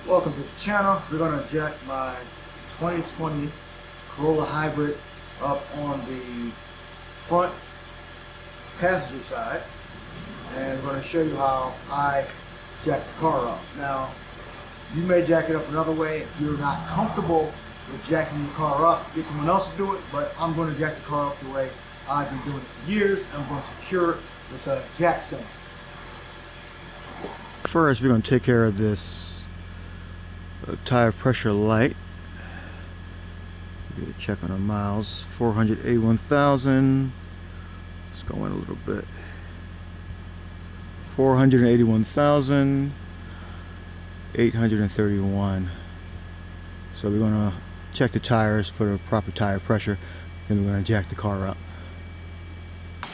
Welcome to the channel. We're going to jack my 2020 Corolla Hybrid up on the front passenger side, and we're going to show you how I jack the car up. Now, you may jack it up another way if you're not comfortable with jacking your car up. Get someone else to do it, but I'm going to jack the car up the way I've been doing it for years. I'm going to secure it with a jack stand. First, we're going to take care of this tire pressure light. Get a check on the miles. 481,000. Let's go in a little bit. 481,831. So we're going to check the tires for the proper tire pressure, then we're going to jack the car up. I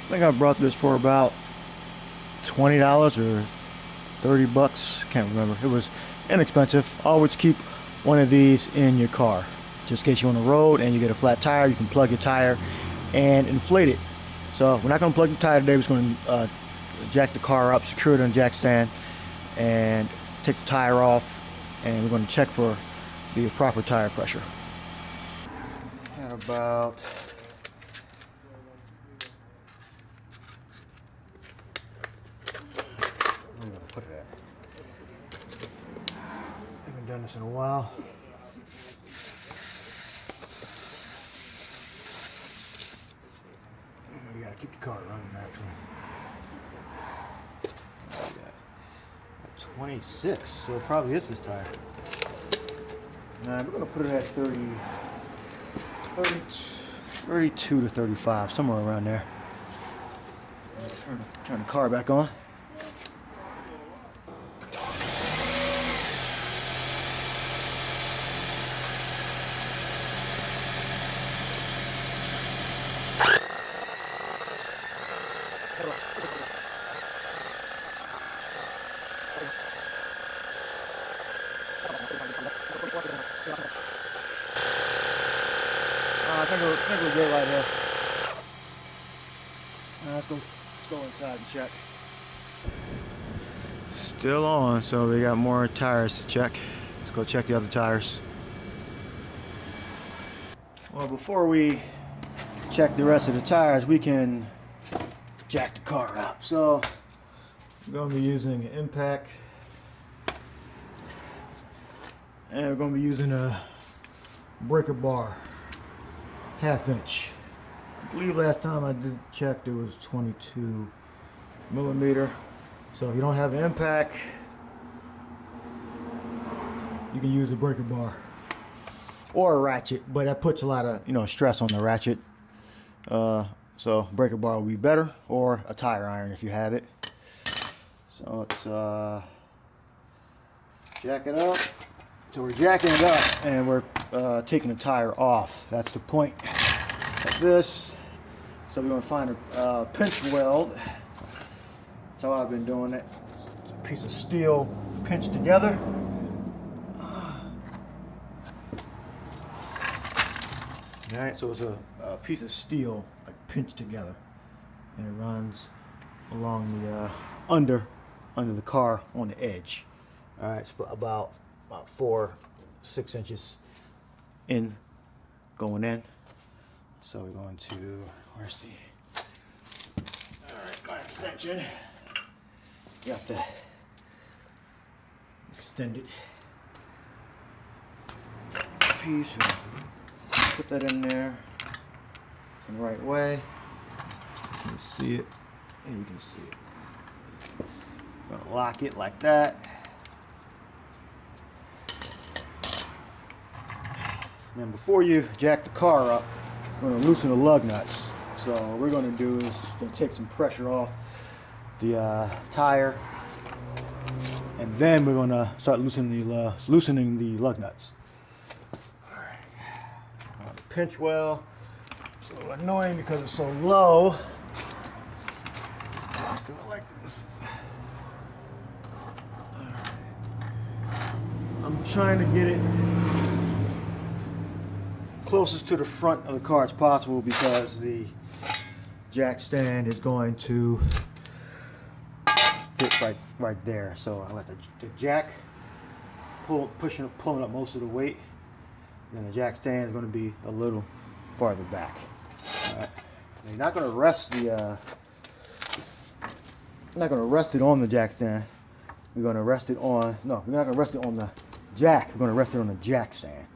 think I brought this for about $20 or $30, can't remember. It was inexpensive. Always keep one of these in your car, just in case you're on the road and you get a flat tire. You can plug your tire and inflate it. So we're not going to plug the tire today. We're just going to jack the car up, secure it on a jack stand, and take the tire off, and we're going to check for the proper tire pressure. At about put it at. Haven't done this in a while. We gotta keep the car running actually. 26, so it probably is this tire. Now we're gonna put it at 32 to 35, somewhere around there. Turn the car back on. I think we're good right here. Let's go inside and check. Still on, so we got more tires to check. Let's go check the other tires. Well, before we check the rest of the tires, we can jack the car up. So we're going to be using an impact, and we're going to be using a breaker bar, 1/2 inch. I believe last time I did check it was 22 millimeter. So if you don't have an impact, you can use a breaker bar or a ratchet, but that puts a lot of stress on the ratchet. So breaker bar will be better, or a tire iron if you have it. So let's jack it up. So we're jacking it up and we're taking the tire off. That's the point. Like this. So we're going to find a pinch weld. That's how I've been doing it. It's a piece of steel pinched together. Alright, so it's a piece of steel like pinched together, and it runs along the under the car on the edge. Alright, it's about 4-6 inches in, going in. So we're going to, where's the, alright, my extension. Got to extend it. Piece, put that in there. It's in the right way. You can see it, and you can see it. I'm gonna lock it like that. And before you jack the car up, we're going to loosen the lug nuts. So what we're going to do is going to take some pressure off the tire, and then we're going to start loosening the lug nuts. All right. The pinch well. It's a little annoying because it's so low. Let's do it like this. All right. I'm trying to get it closest to the front of the car as possible, because the jack stand is going to fit right there. So I let the jack pulling up most of the weight. And then the jack stand is going to be a little farther back. All right. Now you're not going to rest it on the jack stand. We're going to rest it on. No, we're not going to rest it on the jack. We're going to rest it on the jack stand.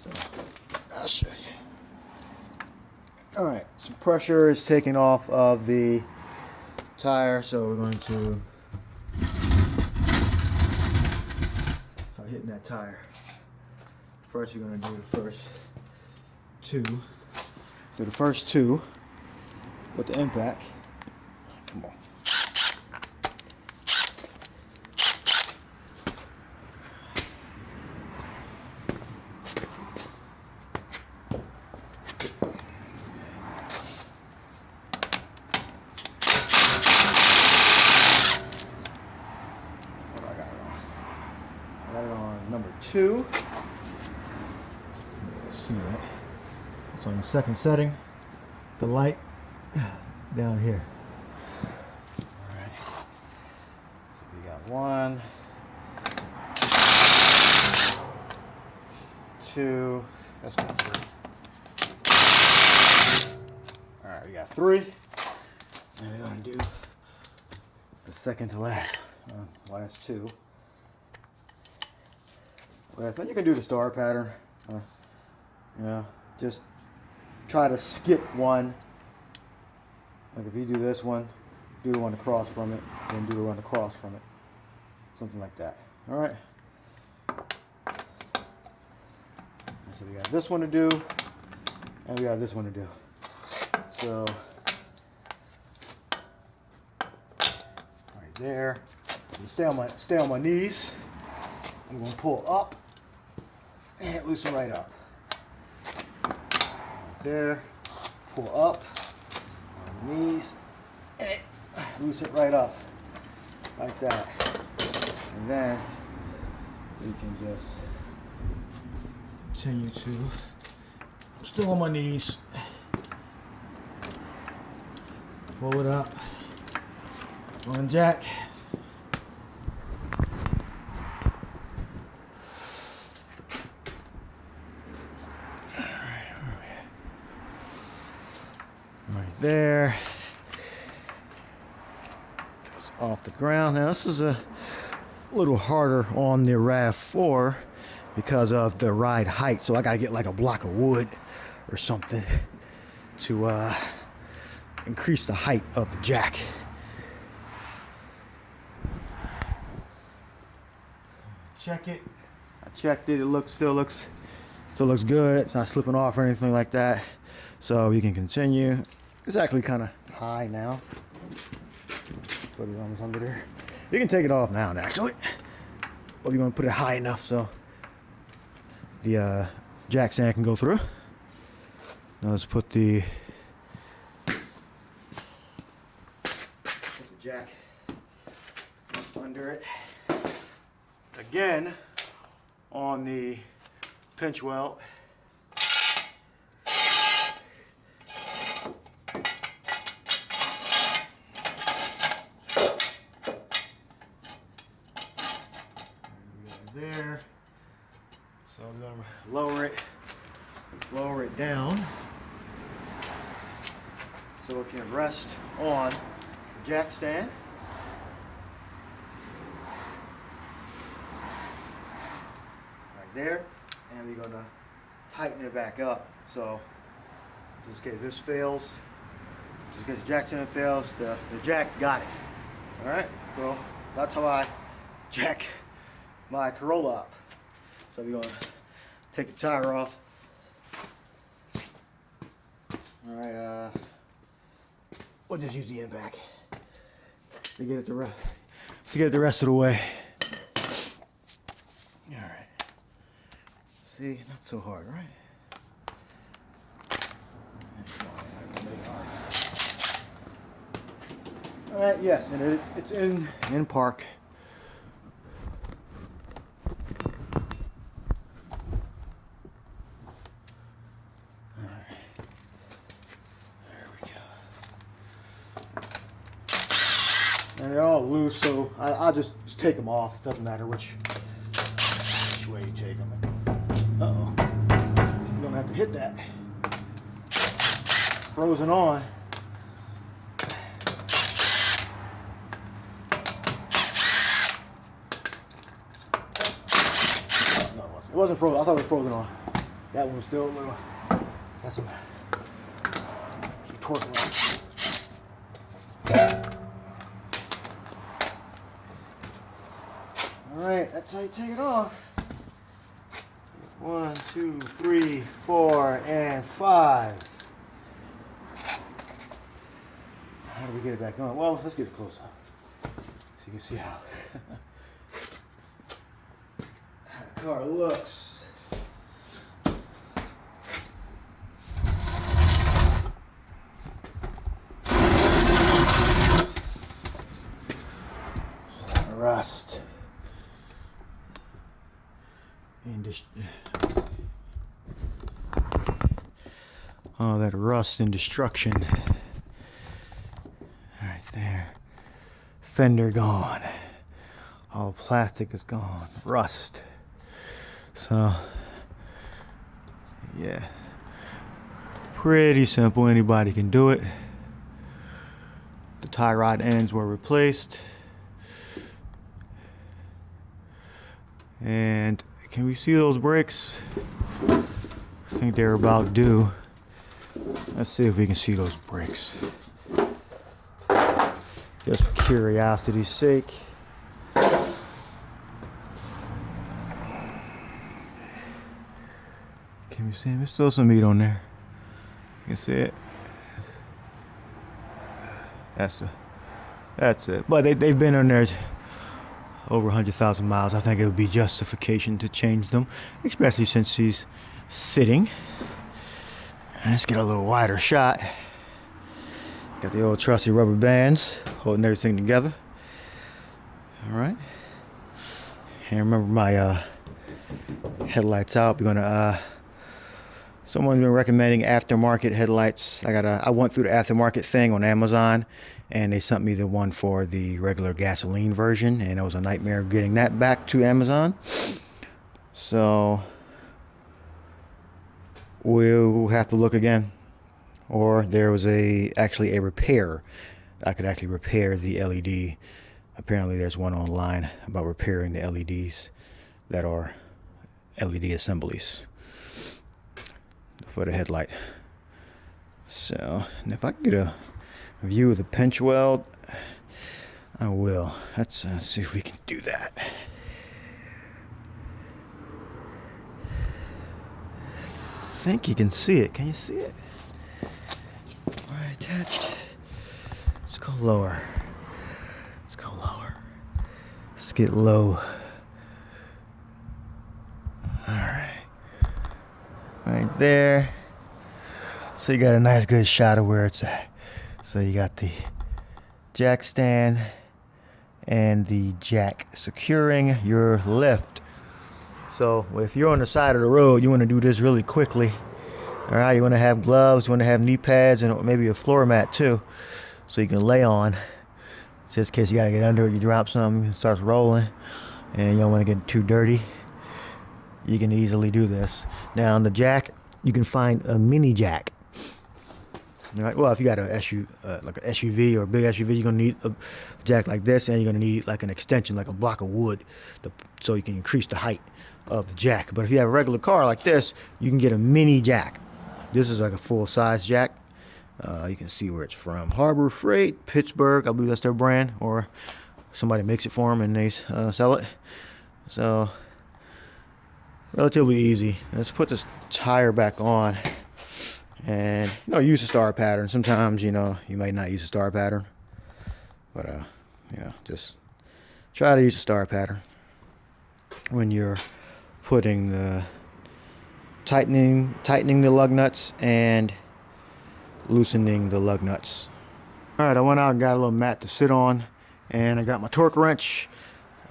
So I'll show you. All right. Some pressure is taken off of the tire, so we're going to start hitting that tire. First, you're going to do the first two. Do the first two with the impact. Come on. I got it on number 2. See that? It's on the second setting. The light down here. All right. So we got 1, 2. That's got 3. All right, we got 3, and we're gonna do the second to last. Last 2. Well, I think you can do the star pattern. You know, just try to skip one. Like if you do this one, do the one across from it, then do the one across from it. Something like that. All right. So we got this one to do, and we got this one to do. So right there. Stay on my knees. I'm going to pull up and loosen right up. There, pull up on the knees, and loosen it right up, like that. And then you can just continue to, I'm still on my knees, pull it up, on jack. Right there. That's off the ground. Now this is a little harder on the RAV4 because of the ride height. So I gotta get like a block of wood or something to increase the height of the jack. Check it. I checked it. It still looks good. It's not slipping off or anything like that. So you can continue. It's actually kind of high now. Put it almost under there. You can take it off now, actually. Or you're going to put it high enough so the jack stand can go through. Now let's put the jack under it. Again, on the pinch weld. There. So I'm going to lower it down so it can rest on the jack stand. Right there. And we're going to tighten it back up. So just in case this fails, just in case the jack stand fails, the jack got it. Alright, so that's how I jack my Corolla up. So we're going to take the tire off. Alright, we'll just use the impact to get it the rest of the way. Alright. See, not so hard, right? Alright, yes, and it's in park. And they're all loose, so I'll just take them off. Doesn't matter which way you take them. Uh-oh. You don't have to hit that. Frozen on. No, it wasn't frozen. I thought it was frozen on. That one was still a little. That's some torque left. Alright, that's how you take it off. 1, 2, 3, 4, and 5. How do we get it back on? Well, let's get it close up so you can see how the car looks. Rust. Oh, that rust and destruction. Right there. Fender gone. All the plastic is gone. Rust. So, yeah. Pretty simple. Anybody can do it. The tie rod ends were replaced. And can we see those brakes? I think they're about due. Let's see if we can see those brakes. Just for curiosity's sake. Can we see them? There's still some meat on there. You can see it. That's it. But they've been on there over 100,000 miles. I think it would be justification to change them, especially since he's sitting. Let's get a little wider shot. Got the old trusty rubber bands holding everything together. All right. And remember my headlights out. We're gonna. Someone's been recommending aftermarket headlights. I went through the aftermarket thing on Amazon, and they sent me the one for the regular gasoline version, and it was a nightmare getting that back to Amazon. So we'll have to look again. Or there was actually a repair. I could actually repair the LED. Apparently there's one online about repairing the LEDs that are LED assemblies for the headlight. So, and if I can get a view of the pinch weld, I will. Let's see if we can do that. I think you can see it. Can you see it? Alright, attached. Let's go lower. Let's go lower. Let's get low. Alright. Right there. So you got a nice good shot of where it's at. So you got the jack stand and the jack securing your lift. So if you're on the side of the road, you want to do this really quickly. All right, you want to have gloves, you want to have knee pads, and maybe a floor mat too, so you can lay on. Just in case you gotta get under it, you drop something, it starts rolling, and you don't want to get too dirty. You can easily do this. Now on the jack, you can find a mini jack. All right. Well, if you got a like an SUV or a big SUV, you're gonna need a jack like this, and you're gonna need like an extension, like a block of wood, so you can increase the height of the jack. But if you have a regular car like this, you can get a mini jack. This is like a full-size jack. You can see where it's from. Harbor Freight, Pittsburgh. I believe that's their brand, or somebody makes it for them and they sell it. So relatively easy. Let's put this tire back on, and use a star pattern. Sometimes you might not use a star pattern, but just try to use a star pattern when you're putting the tightening the lug nuts and loosening the lug nuts. All right, I went out and got a little mat to sit on, and I got my torque wrench.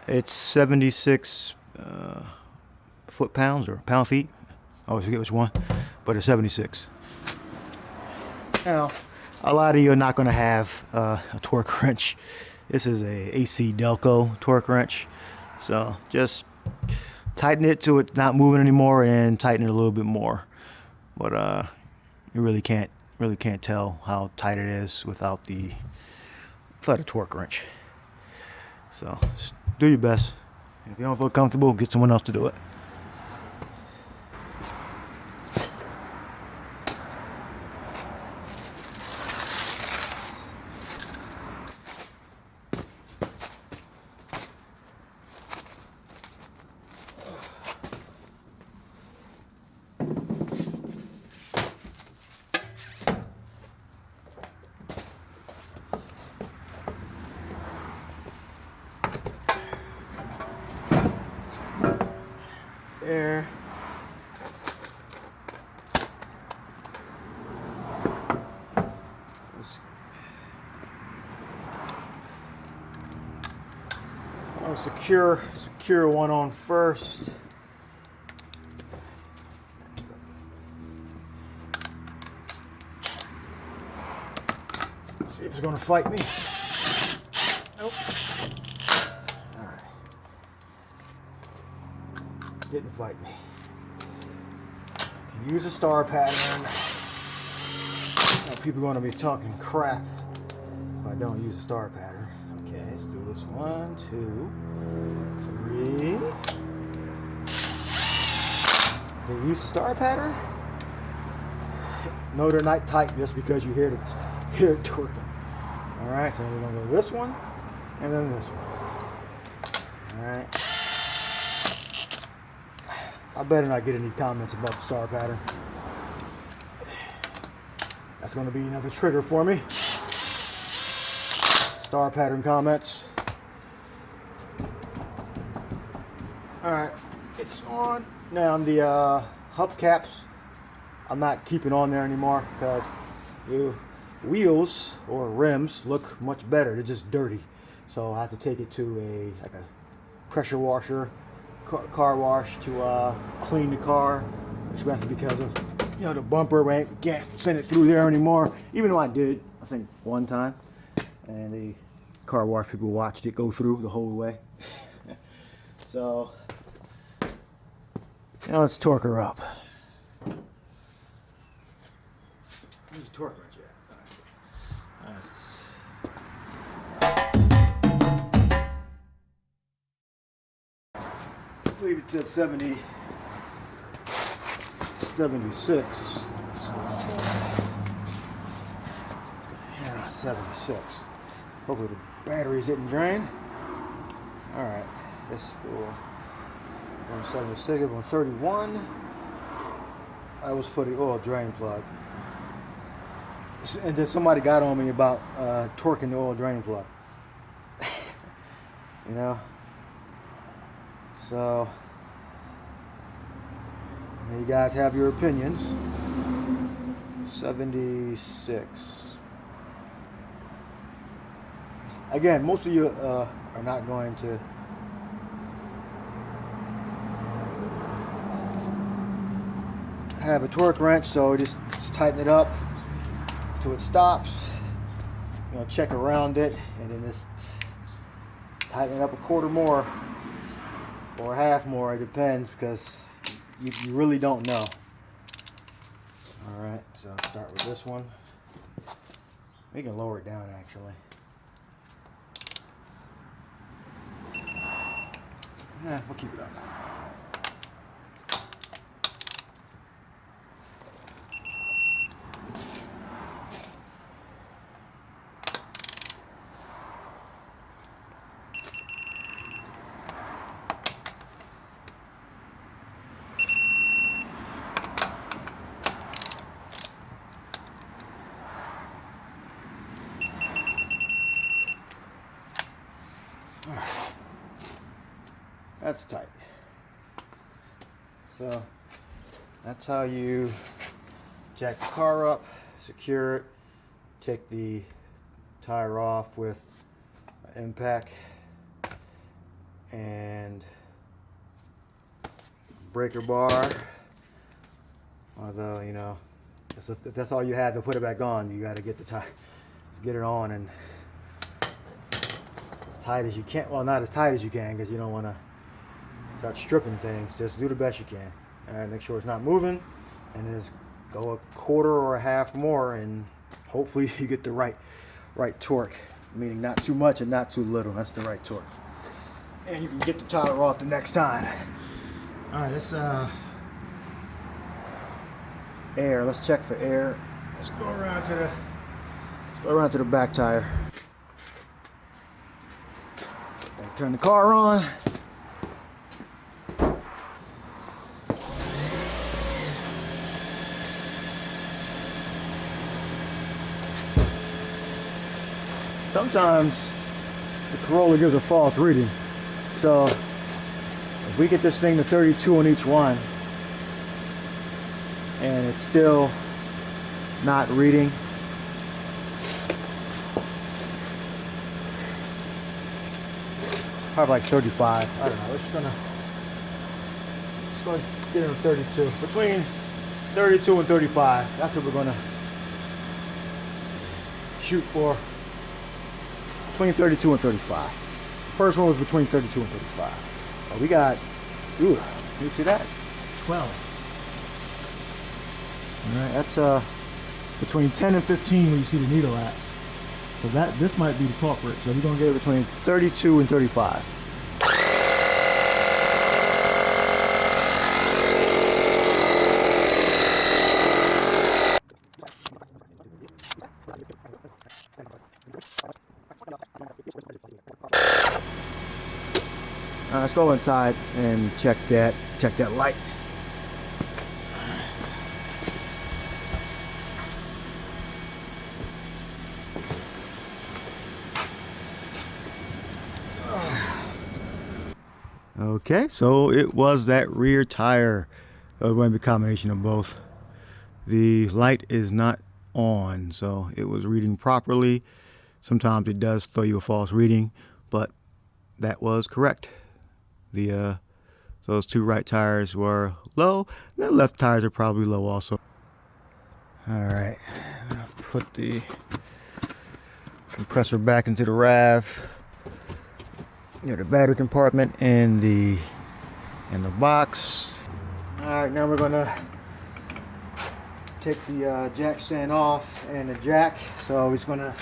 It's 76 foot-pounds or pound-feet. I always forget which one, but it's 76. Now, a lot of you are not going to have a torque wrench This is a AC Delco torque wrench. So just tighten it to it not moving anymore and tighten it a little bit more. But you really can't tell how tight it is without a torque wrench. So just do your best. If you don't feel comfortable, get someone else to do it. There. I'll secure one on first. Let's see if it's going to fight me. Nope. All right. Didn't fight me. Use a star pattern. Now, people are going to be talking crap if I don't use a star pattern. Okay, let's do this. 1, 2, 3. They use the star pattern. No, they're not tight just because you hear it torquing. All right, so we're going to go this one and then this one. All right. I better not get any comments about the star pattern. That's going to be another trigger for me. Star pattern comments. Alright, it's on. Now the hubcaps, I'm not keeping on there anymore because the wheels or rims look much better. They're just dirty. So I have to take it to a pressure washer, car wash to clean the car, especially because of the bumper. I can't send it through there anymore, even though I did, I think, one time, and the car wash people watched it go through the whole way. So now let's torque her up. Where's the torque wrench at? I believe it said 76. Yeah, 76. Hopefully the batteries didn't drain. Alright, let's go. 176, 131. That was for the oil drain plug. And then somebody got on me about torquing the oil drain plug. So you guys have your opinions. 76. Again, most of you are not going to have a torque wrench, so just tighten it up till it stops. Check around it, and then just tighten it up a quarter more or a half more. It depends, because you really don't know. All right, so I'll start with this one. We can lower it down, actually. Nah, we'll keep it up. That's tight. So that's how you jack the car up, secure it, take the tire off with an impact and breaker bar. Although, if that's all you have to put it back on, you got to get the tire, get it on and tight as you can. Well, not as tight as you can, because you don't want to start stripping things. Just do the best you can. All right, make sure it's not moving, and then just go a quarter or a half more, and hopefully you get the right torque, meaning not too much and not too little. That's the right torque, and you can get the tire off the next time. All right, let's air. Let's check for air. Let's go around to the back tire. Turn the car on. Sometimes the Corolla gives a false reading. So if we get this thing to 32 on each one and it's still not reading, probably like 35. I don't know. Let's go get him 32. Between 32 and 35. That's what we're gonna shoot for. Between 32 and 35. First one was between 32 and 35. We got, ooh, can you see that? 12. All right, that's between 10 and 15 where you see the needle at. So this might be the culprit. So we're gonna get it between 32 and 35. Let's go inside and check that light. Okay, so it was that rear tire. It might be a combination of both. The light is not on, so it was reading properly. Sometimes it does throw you a false reading, but that was correct. Those two right tires were low. The left tires are probably low also. All right, I'm gonna put the compressor back into the RAV. Near the battery compartment and the box. All right, now we're gonna take the jack stand off and the jack. So he's gonna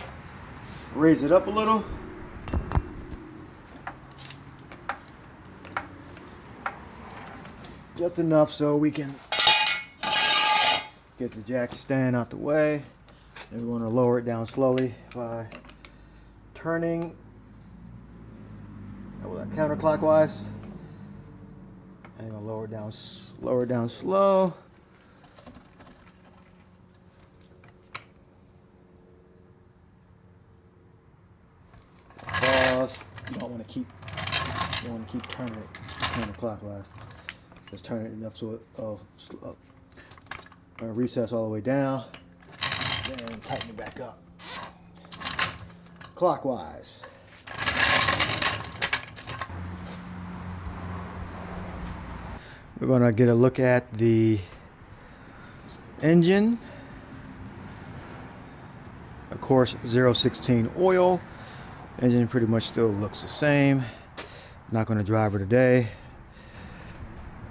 raise it up a little. Just enough so we can get the jack stand out the way. And we're going to lower it down slowly by turning counterclockwise. And you're going to lower it down slow. Pause. You don't want to keep turning it counterclockwise. Just turn it enough so it recess all the way down, then tighten it back up clockwise. We're going to get a look at the engine. Of course, 016 oil. Engine pretty much still looks the same. Not going to drive her today,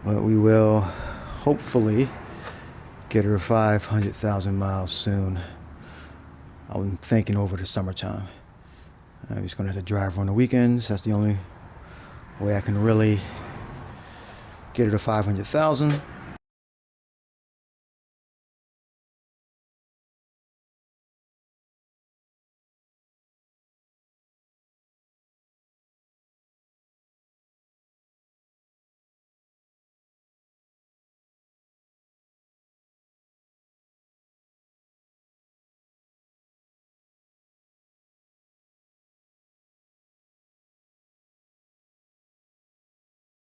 but we will hopefully get her 500,000 miles soon. I'm thinking over the summertime. I'm just going to have to drive her on the weekends. That's the only way I can really get her to 500,000.